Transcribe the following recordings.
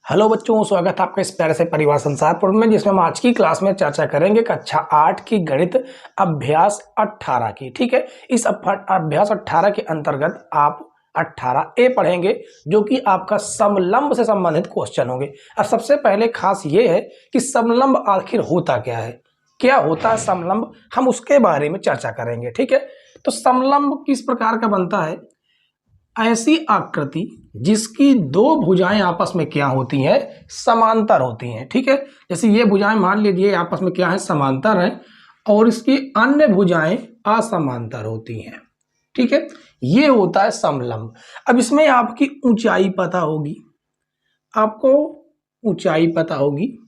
Hello बच्चों, स्वागत है आपका इस प्यारे से परिवार संसारपुर में, जिसमें हम आज की क्लास में चर्चा करेंगे कक्षा 8 की गणित अभ्यास 18 की। ठीक है, इस अभ्यास 18 के अंतर्गत आप 18A पढ़ेंगे, जो कि आपका समलंब से संबंधित क्वेश्चन होंगे। अब सबसे पहले खास ये है कि समलंब आखिर होता क्या होता है समलंब, हम उसके बारे में चर्चा करेंगे। ठीक है, तो समलंब किस प्रकार का बनता है? ऐसी आकृति जिसकी दो भुजाएं आपस में क्या होती हैं? समांतर होती हैं। ठीक है, जैसे ये भुजाएं मान लीजिए आपस में क्या है? समांतर है, और इसकी अन्य भुजाएं असमांतर होती हैं। ठीक है, ये होता है समलंब। अब इसमें आपकी ऊंचाई पता होगी, आपको ऊंचाई पता होगी,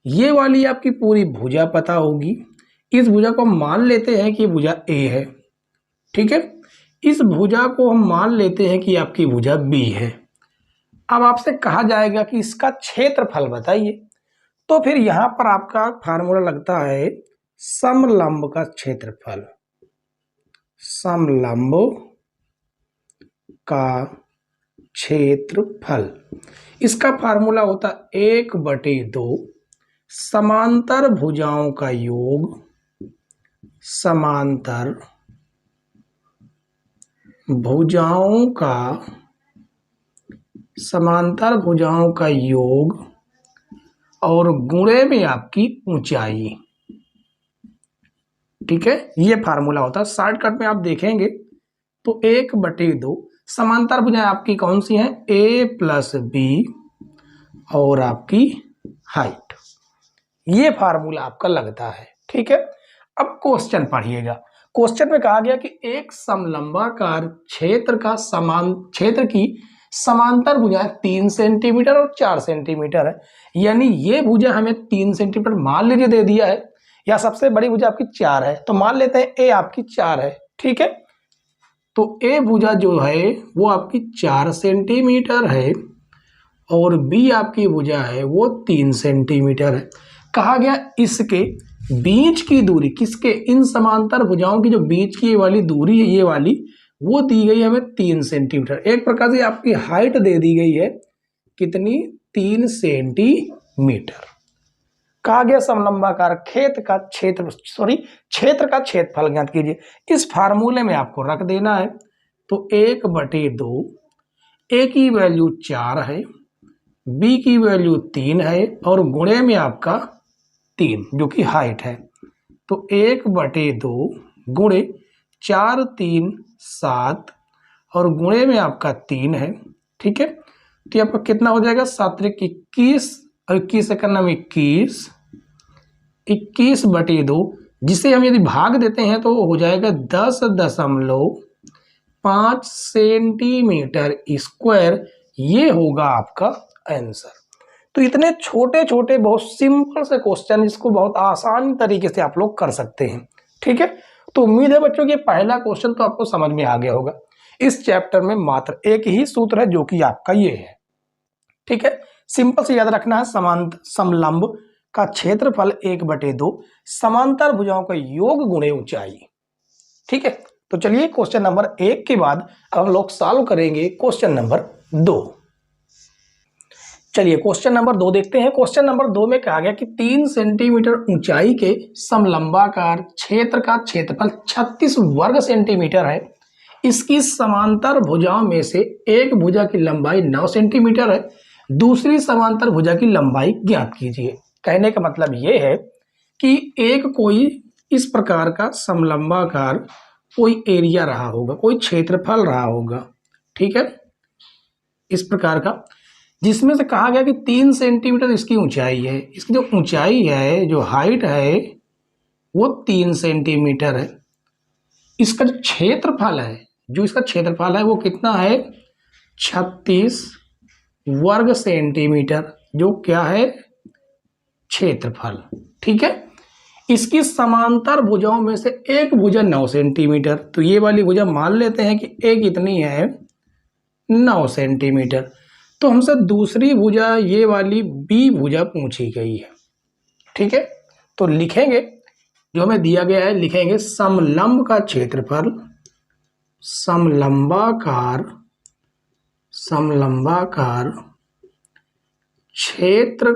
ये वाली आपकी पूरी भुजा पता होगी। इस भुजा को मान लेते हैं कि भुजा ए है। ठीक है, इस भुजा को हम मान लेते हैं कि आपकी भुजा बी है। अब आपसे कहा जाएगा कि इसका क्षेत्रफल बताइए, तो फिर यहां पर आपका फार्मूला लगता है समलंब का क्षेत्रफल। समलंब का क्षेत्रफल, इसका फार्मूला होता 1/2 समांतर भुजाओं का योग, समांतर भुजाओं का योग और गुणे में आपकी ऊंचाई। ठीक है, ये फार्मूला होता है। शॉर्टकट में आप देखेंगे तो 1/2 समांतर भुजाएं आपकी कौन सी हैं? ए प्लस बी और आपकी हाइट, ये फार्मूला आपका लगता है। ठीक है, अब क्वेश्चन पढ़िएगा। क्वेश्चन में कहा गया कि एक समलंबाकार क्षेत्र की समांतर भुजाएं 3 सेंटीमीटर और 4 सेंटीमीटर है। यानी ये भुजा हमें 3 सेंटीमीटर मान लीजिए दे दिया है, या सबसे बड़ी भुजा आपकी 4 है, तो मान लेते हैं ए आपकी 4 है। ठीक है, तो ए भुजा जो है वो आपकी 4 सेंटीमीटर है और बी आपकी भुजा है वो 3 सेंटीमीटर है। कहा गया इसके बीच की दूरी, किसके? इन समांतर भुजाओं की जो बीच की वाली दूरी है, ये वाली, वो दी गई हमें 3 सेंटीमीटर। एक प्रकार से आपकी हाइट दे दी गई है कितनी? 3 सेंटीमीटर। कहा गया समलंबाकार क्षेत्र का क्षेत्रफल ज्ञात कीजिए। इस फार्मूले में आपको रख देना है, तो 1/2, ए की वैल्यू 4 है, बी की वैल्यू 3 है और गुणे में आपका 3 जो कि हाइट है। तो 1/2 गुणे 4 3 7 और गुणे में आपका 3 है। ठीक है, तो आपका कितना हो जाएगा? 7 21 और 21 से करना में 21/2, जिसे हम यदि भाग देते हैं तो हो जाएगा 10.5 सेंटीमीटर स्क्वायर। ये होगा आपका आंसर। तो इतने छोटे छोटे बहुत सिंपल से क्वेश्चन, इसको बहुत आसान तरीके से आप लोग कर सकते हैं। ठीक है, तो उम्मीद है बच्चों कि पहला क्वेश्चन तो आपको समझ में आ गया होगा। इस चैप्टर में मात्र एक ही सूत्र है जो कि आपका ये है। ठीक है, सिंपल से याद रखना है, समलंब का क्षेत्रफल 1/2 समांतर भुजाओं का योग गुणे ऊंचाई। ठीक है, तो चलिए क्वेश्चन नंबर 1 के बाद अब हम लोग सॉल्व करेंगे क्वेश्चन नंबर 2। चलिए क्वेश्चन नंबर 2 देखते हैं। क्वेश्चन नंबर 2 में कहा गया कि 3 सेंटीमीटर ऊंचाई के समलंबाकार क्षेत्र का क्षेत्रफल 36 वर्ग सेंटीमीटर है। इसकी समांतर भुजाओं में से एक भुजा की लंबाई 9 सेंटीमीटर है, दूसरी समांतर भुजा की लंबाई ज्ञात कीजिए। कहने का मतलब यह है कि एक कोई इस प्रकार का समलंबाकार कोई एरिया रहा होगा, कोई क्षेत्रफल रहा होगा। ठीक है, इस प्रकार का, जिसमें से कहा गया कि 3 सेंटीमीटर इसकी ऊंचाई है। इसकी जो ऊंचाई है, जो हाइट है, वो 3 सेंटीमीटर है। इसका जो क्षेत्रफल है, वो कितना है? 36 वर्ग सेंटीमीटर, जो क्या है? क्षेत्रफल। ठीक है, इसकी समांतर भुजाओं में से एक भुजा 9 सेंटीमीटर, तो ये वाली भुजा मान लेते हैं कि एक इतनी है 9 सेंटीमीटर। तो हमसे दूसरी भुजा, ये वाली बी भुजा पूछी गई है। ठीक है, तो लिखेंगे जो हमें दिया गया है, लिखेंगे समलंब का क्षेत्रफल, समलंबाकार क्षेत्र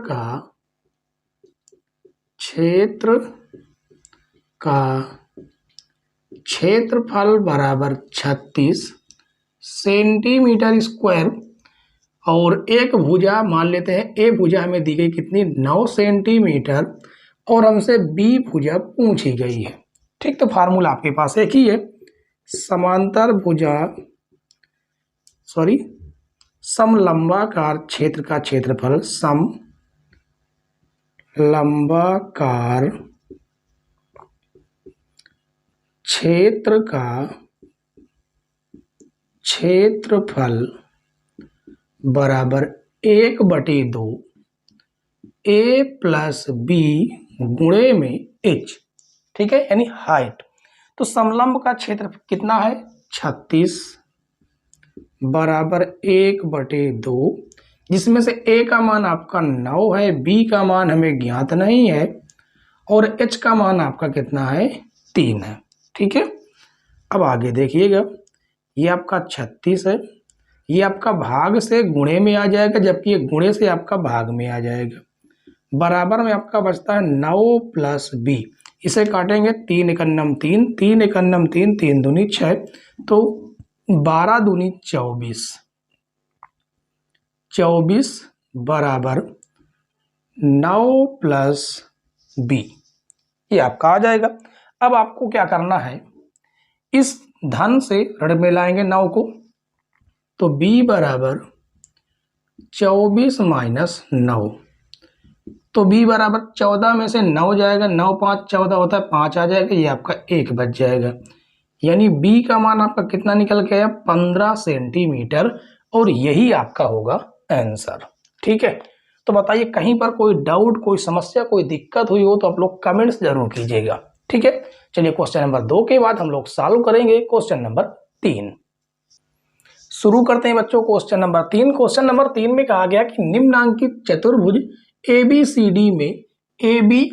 का क्षेत्रफल बराबर 36 सेंटीमीटर स्क्वायर और एक भुजा मान लेते हैं, ए भुजा हमें दी गई कितनी 9 सेंटीमीटर और हमसे बी भुजा पूछी गई है। ठीक, तो फार्मूला आपके पास एक ही है, समांतर भुजा समलंबाकार क्षेत्र का क्षेत्रफल समलंबाकार क्षेत्र का क्षेत्रफल बराबर 1/2 ए प्लस बी गुणे में एच। ठीक है, यानी हाइट। तो समलंब का क्षेत्र कितना है 36 बराबर 1/2, जिसमें से ए का मान आपका 9 है, बी का मान हमें ज्ञात नहीं है और एच का मान आपका कितना है 3 है। ठीक है, अब आगे देखिएगा, ये आपका 36 है, ये आपका भाग से गुणे में आ जाएगा, जबकि ये गुणे से आपका भाग में आ जाएगा। बराबर में आपका बचता है 9 प्लस बी, इसे काटेंगे 3 एकन्नम 3, 3 एकन्नम 3, 3 दूनी 6, तो 12 दूनी 24, 24 बराबर 9 प्लस बी, ये आपका आ जाएगा। अब आपको क्या करना है, इस धन से ऋण में लाएंगे 9 को, तो b बराबर 24 माइनस 9, तो b बराबर 14 में से 9 जाएगा, 9 5 14 होता है, 5 आ जाएगा, ये आपका 1 बच जाएगा। यानी b का मान आपका कितना निकल के आया 15 सेंटीमीटर, और यही आपका होगा आंसर। ठीक है, तो बताइए कहीं पर कोई डाउट, कोई समस्या, कोई दिक्कत हुई हो तो आप लोग कमेंट्स जरूर कीजिएगा। ठीक है, चलिए क्वेश्चन नंबर 2 के बाद हम लोग सॉल्व करेंगे क्वेश्चन नंबर 3। शुरू करते हैं बच्चों क्वेश्चन नंबर 3। क्वेश्चन नंबर 3 में कहा गया कि निम्नांकित चतुर्भुज ABCD में AB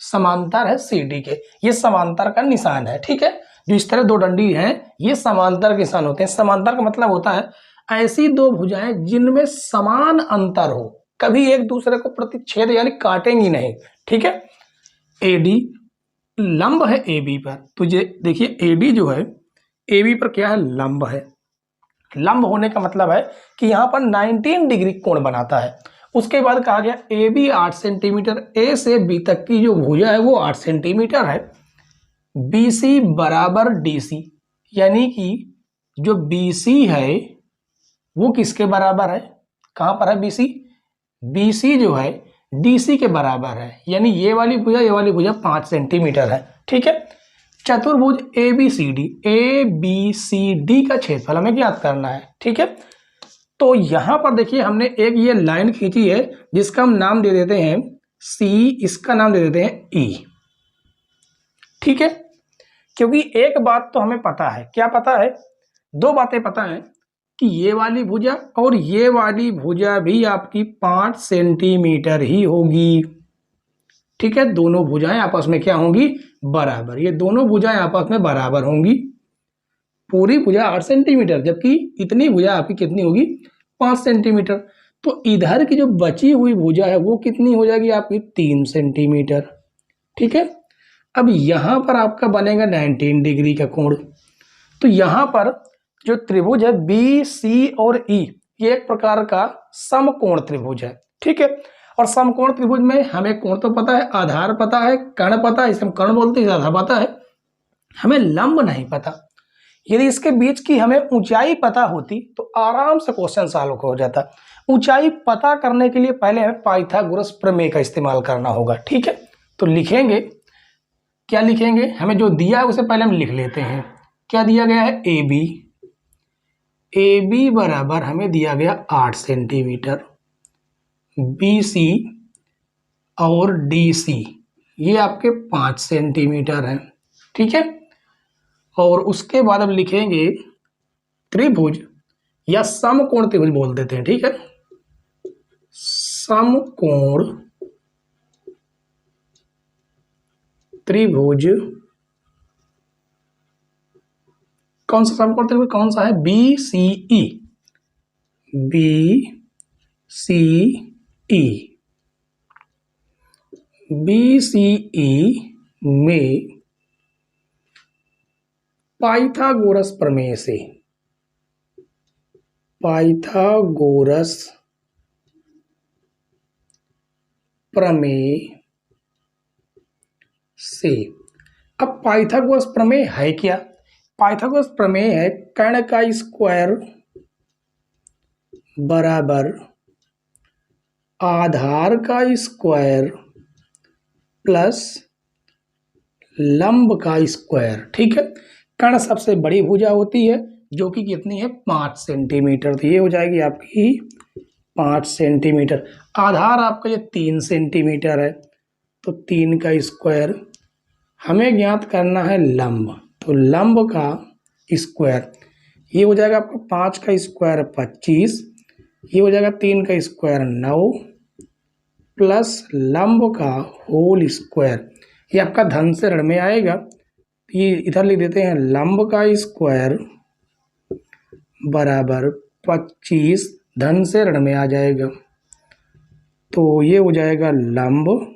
समांतर है CD के, ये समांतर का निशान है। ठीक है, जो इस तरह दो डंडी हैं ये समांतर के निशान होते हैं। समांतर का मतलब होता है ऐसी दो भुजाएं जिनमें समान अंतर हो, कभी एक दूसरे को प्रतिच्छेद यानी काटेंगी नहीं। ठीक है, AD लंब है AB पर, तो ये देखिए AD जो है AB पर क्या है, लंब है। लंब होने का मतलब है कि यहाँ पर 19 डिग्री कोण बनाता है। उसके बाद कहा गया AB 8 सेंटीमीटर, A से B तक की जो भुजा है वो 8 सेंटीमीटर है। BC बराबर DC, यानी कि जो BC है वो किसके बराबर है, कहाँ पर है BC, BC जो है DC के बराबर है, यानी ये वाली भुजा 5 सेंटीमीटर है। ठीक है, चतुर्भुज ABCD का क्षेत्रफल हमें ज्ञात करना है। ठीक है, तो यहां पर देखिए हमने एक ये लाइन खींची है जिसका हम नाम दे देते हैं C, इसका नाम दे देते हैं E। ठीक है, क्योंकि एक बात तो हमें पता है, क्या पता है, दो बातें पता है कि ये वाली भुजा और ये वाली भुजा भी आपकी 5 सेंटीमीटर ही होगी। ठीक है, दोनों भुजाएं आपस में क्या होंगी, बराबर। ये दोनों भुजाएं आपस में बराबर होंगी। पूरी भुजा 8 सेंटीमीटर, जबकि इतनी भुजा आपकी कितनी होगी 5 सेंटीमीटर। तो इधर की जो बची हुई भुजा है वो कितनी हो जाएगी आपकी 3 सेंटीमीटर। ठीक है, अब यहां पर आपका बनेगा 19 डिग्री का कोण। तो यहां पर जो त्रिभुज है BC और E, ये एक प्रकार का समकोण त्रिभुज है। ठीक है, और समकोण त्रिभुज में हमें कोण तो पता है, आधार पता है, कर्ण पता है, इसे हम कर्ण बोलते हैं, आधार पता है, हमें लंब नहीं पता। यदि इसके बीच की हमें ऊंचाई पता होती तो आराम से क्वेश्चन सॉल्व हो जाता। ऊंचाई पता करने के लिए पहले हमें पाइथागोरस प्रमेय का इस्तेमाल करना होगा। ठीक है, तो लिखेंगे, क्या लिखेंगे, हमें जो दिया है उसे पहले हम लिख लेते हैं। क्या दिया गया है, AB बराबर हमें दिया गया 8 सेंटीमीटर, BC और DC ये आपके 5 सेंटीमीटर हैं। ठीक है, और उसके बाद हम लिखेंगे त्रिभुज या समकोण त्रिभुज बोल देते हैं। ठीक है, समकोण त्रिभुज, कौन सा समकोण त्रिभुज, कौन सा है, BCE, BCE। BCE में पाइथागोरस प्रमेय से अब पाइथागोरस प्रमेय है क्या? पाइथागोरस प्रमेय है कर्ण का स्क्वायर बराबर आधार का स्क्वायर प्लस लंब का स्क्वायर। ठीक है, कर्ण सबसे बड़ी भुजा होती है जो कि कितनी है 5 सेंटीमीटर, तो ये हो जाएगी आपकी 5 सेंटीमीटर। आधार आपका ये 3 सेंटीमीटर है, तो 3 का स्क्वायर। हमें ज्ञात करना है लंब, तो लंब का स्क्वायर ये हो जाएगा आपका 5 का स्क्वायर 25, ये हो जाएगा 3 का स्क्वायर 9 प्लस लंब का होल स्क्वायर। ये आपका धन से ऋण में आएगा, ये इधर लिख देते हैं लंब का स्क्वायर बराबर 25 धन से ऋण में आ जाएगा, तो ये हो जाएगा लंब।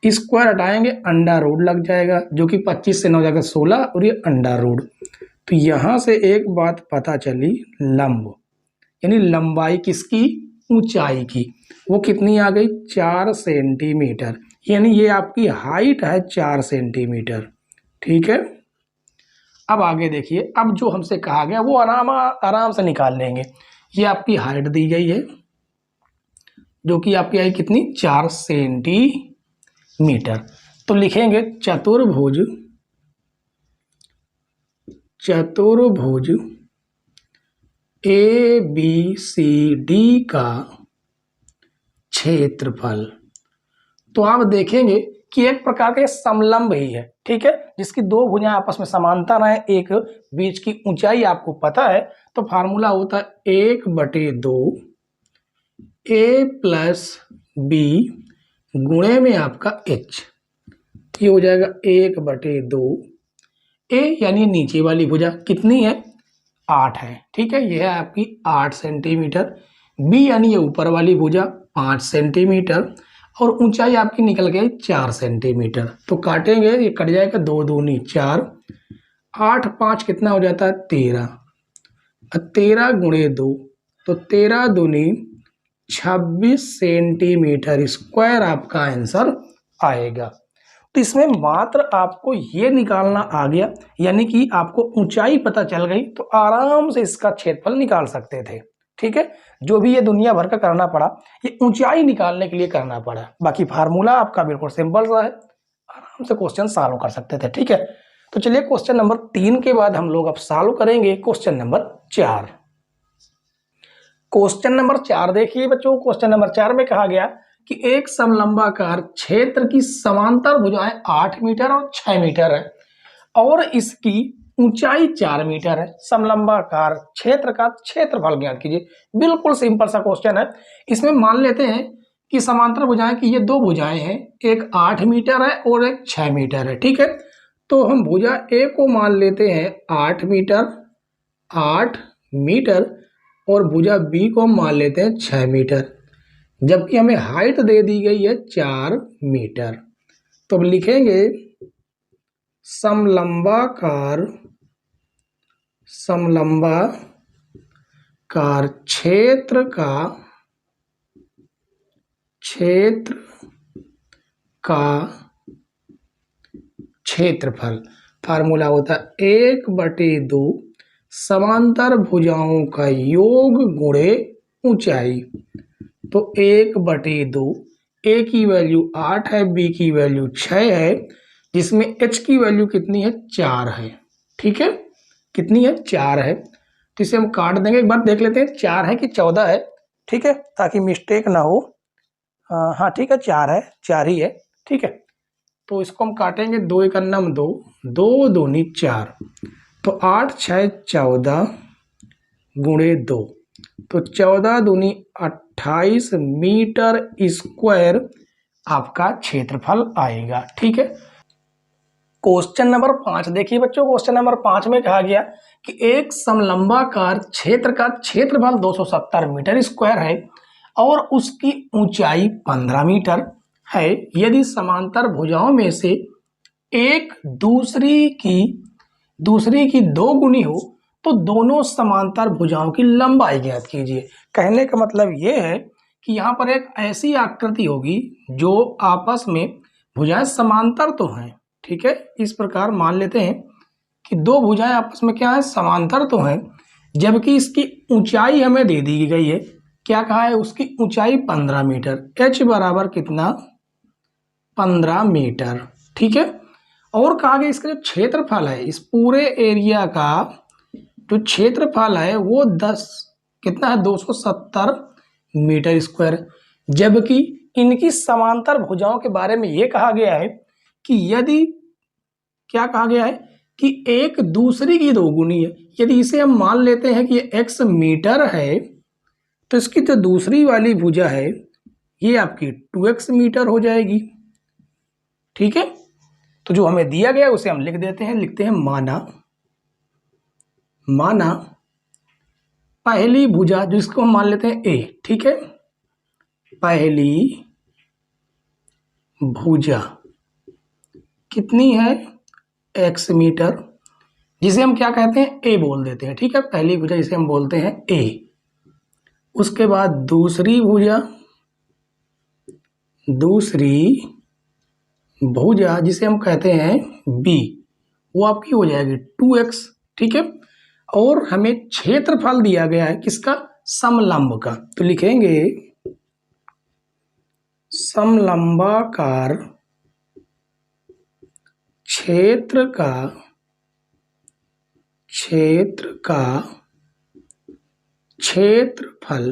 स्क्वायर हटाएंगे अंडर रूट लग जाएगा, जो कि 25 से 9 जाएगा 16 और ये अंडर रूट। तो यहाँ से एक बात पता चली, लंब यानी लंबाई किसकी, ऊंचाई की, वो कितनी आ गई 4 सेंटीमीटर, यानी ये आपकी हाइट है 4 सेंटीमीटर। ठीक है, अब आगे देखिए, अब जो हमसे कहा गया वो आराम से निकाल लेंगे। ये आपकी हाइट दी गई है जो कि आपकी आई कितनी 4 सेंटीमीटर, तो लिखेंगे चतुर्भुज ABCD का क्षेत्रफल। तो आप देखेंगे कि एक प्रकार का समलंब ही है, ठीक है, जिसकी दो भुजाएं आपस में समांतर हैं, एक बीच की ऊंचाई आपको पता है, तो फार्मूला होता है 1/2 A प्लस B गुणे में आपका H, ये हो जाएगा 1/2 A, यानी नीचे वाली भुजा कितनी है 8 है। ठीक है, यह है आपकी 8 सेंटीमीटर। B यानी ये ऊपर वाली भुजा 5 सेंटीमीटर और ऊंचाई आपकी निकल गई 4 सेंटीमीटर। तो काटेंगे, ये कट जाएगा 2 दूनी 4, 8 5 कितना हो जाता है 13, 13 गुणे 2 तो 13 दूनी 26 सेंटीमीटर स्क्वायर आपका आंसर आएगा। तो इसमें मात्र आपको ये निकालना आ गया, यानी कि आपको ऊंचाई पता चल गई तो आराम से इसका क्षेत्रफल निकाल सकते थे। ठीक है, जो भी ये दुनिया भर का करना पड़ा ये ऊंचाई निकालने के लिए करना पड़ा, बाकी फार्मूला आपका बिल्कुल सिंपल सा है, आराम से क्वेश्चन सॉल्व कर सकते थे। ठीक है, तो चलिए क्वेश्चन नंबर 3 के बाद हम लोग अब सॉल्व करेंगे क्वेश्चन नंबर 4। क्वेश्चन नंबर 4 देखिए बच्चों, क्वेश्चन नंबर 4 में कहा गया कि एक समलंबाकार क्षेत्र की समांतर भुजाएं 8 मीटर और 6 मीटर है और इसकी ऊंचाई 4 मीटर है। समलंबाकार क्षेत्र का क्षेत्रफल ज्ञात कीजिए। बिल्कुल सिंपल सा क्वेश्चन है। इसमें मान लेते हैं कि समांतर भुजाएं की ये दो भुजाएं हैं, एक 8 मीटर है और एक 6 मीटर है। ठीक है, तो हम भुजा ए को मान लेते हैं 8 मीटर और भुजा बी को मान लेते हैं 6 मीटर, जबकि हमें हाइट दे दी गई है 4 मीटर। तो अब लिखेंगे समलंबाकार क्षेत्र का क्षेत्रफल। फार्मूला होता है 1/2 समांतर भुजाओं का योग गुणे ऊंचाई। तो 1/2, ए की वैल्यू 8 है, बी की वैल्यू 6 है, जिसमें एच की वैल्यू कितनी है 4 है। ठीक है, कितनी है 4 है, तो इसे हम काट देंगे। एक बार देख लेते हैं 4 है कि 14 है। ठीक है, ताकि मिस्टेक ना हो। हाँ ठीक है, 4 है, 4 ही है। ठीक है, तो इसको हम काटेंगे, 2 1 2, 2 दूनी 4, तो 8 6 14 गुणे 2, तो 14 दूनी 28 मीटर स्क्वायर आपका क्षेत्रफल आएगा। ठीक है, क्वेश्चन नंबर 5 देखिए बच्चों, क्वेश्चन नंबर 5 में कहा गया कि एक समलंबाकार क्षेत्र का क्षेत्रफल 270 मीटर स्क्वायर है और उसकी ऊंचाई 15 मीटर है। यदि समांतर भुजाओं में से एक दूसरी की दो गुनी हो तो दोनों समांतर भुजाओं की लंबाई ज्ञात कीजिए। कहने का मतलब यह है कि यहाँ पर एक ऐसी आकृति होगी जो आपस में भुजाएं समांतर तो हैं, ठीक है। इस प्रकार मान लेते हैं कि दो भुजाएं आपस में क्या है, समांतर तो हैं, जबकि इसकी ऊंचाई हमें दे दी गई है। क्या कहा है, उसकी ऊंचाई 15 मीटर, h बराबर कितना, 15 मीटर, ठीक है। और कहा गया इसका जो क्षेत्रफल है, इस पूरे एरिया का जो क्षेत्रफल है वो 10 कितना है, 270 मीटर स्क्वायर। जबकि इनकी समांतर भुजाओं के बारे में ये कहा गया है कि यदि क्या कहा गया है कि एक दूसरी की दोगुनी है। यदि इसे हम मान लेते हैं कि ये x मीटर है तो इसकी जो दूसरी वाली भुजा है ये आपकी 2x मीटर हो जाएगी, ठीक है। तो जो हमें दिया गया उसे हम लिख देते हैं, लिखते हैं माना पहली भुजा जिसको हम मान लेते हैं a, ठीक है। पहली भुजा कितनी है, x मीटर, जिसे हम क्या कहते हैं, a बोल देते हैं, ठीक है। पहली भुजा जिसे हम बोलते हैं a। उसके बाद दूसरी भुजा जिसे हम कहते हैं b, वो आपकी हो जाएगी 2x, ठीक है। और हमें क्षेत्रफल दिया गया है किसका, समलंब का, तो लिखेंगे समलंबाकार क्षेत्र का क्षेत्रफल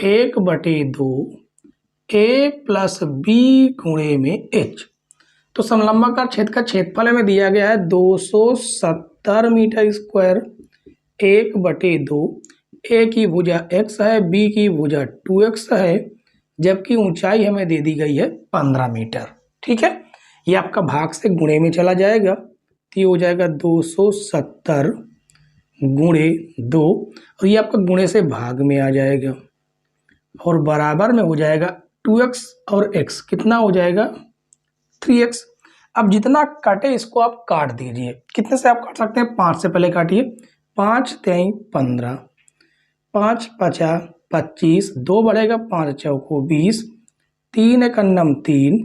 1/2 a प्लस b गुणे में h। तो समलंबाकार क्षेत्र का क्षेत्रफल हमें दिया गया है 270 मीटर स्क्वायर, 1/2, a की भुजा x है, b की भुजा 2x है, जबकि ऊंचाई हमें दे दी गई है 15 मीटर, ठीक है। ये आपका भाग से गुणे में चला जाएगा तो ये हो जाएगा 270 गुणे 2, और ये आपका गुणे से भाग में आ जाएगा और बराबर में हो जाएगा 2x और x कितना हो जाएगा 3x। अब जितना कटे इसको आप काट दीजिए। कितने से आप काट सकते हैं, 5 से पहले काटिए। 5 3 15, 5 5 25, 2 बढ़ेगा 5 चौको 20, 3 एकन्नम 3,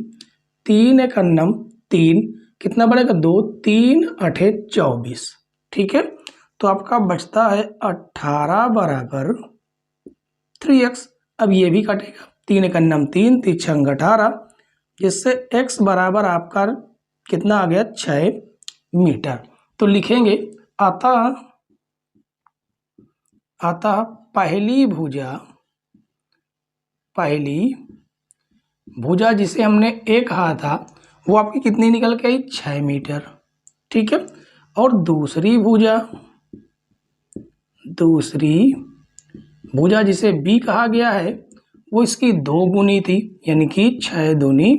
3 एकन्नम 3, कितना बढ़ेगा 2, 3 8 24, ठीक है। तो आपका बचता है 18 बराबर 3x। अब ये भी कटेगा, 3 एकन्नम 3, 3 छंग 18, जिससे x बराबर आपका कितना आ गया 6 मीटर। तो लिखेंगे अतः पहली भुजा जिसे हमने a कहा था वो आपकी कितनी निकल के आई, 6 मीटर, ठीक है। और दूसरी भुजा जिसे b कहा गया है वो इसकी 2 गुनी थी, यानी कि 6 दूनी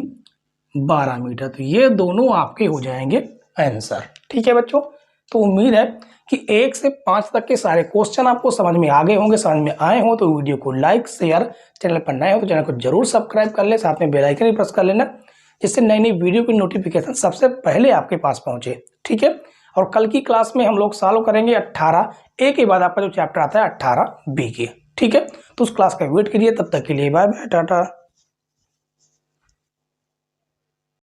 12 मीटर। तो ये दोनों आपके हो जाएंगे आंसर, ठीक है बच्चों। तो उम्मीद है कि 1 से 5 तक के सारे क्वेश्चन आपको समझ में आ गए होंगे, समझ में आए हो तो वीडियो को लाइक शेयर, चैनल पर नए हो तो चैनल को जरूर सब्सक्राइब कर ले, साथ में बेल आइकन भी प्रेस कर लेना, जिससे नई नई वीडियो की नोटिफिकेशन सबसे पहले आपके पास पहुंचे, ठीक है। और कल की क्लास में हम लोग सॉल्व करेंगे 18A के बाद आपका जो चैप्टर आता है 18B के, ठीक है। तो उस क्लास का वेट कीजिए, तब तक के लिए बाय बाय, टाटा।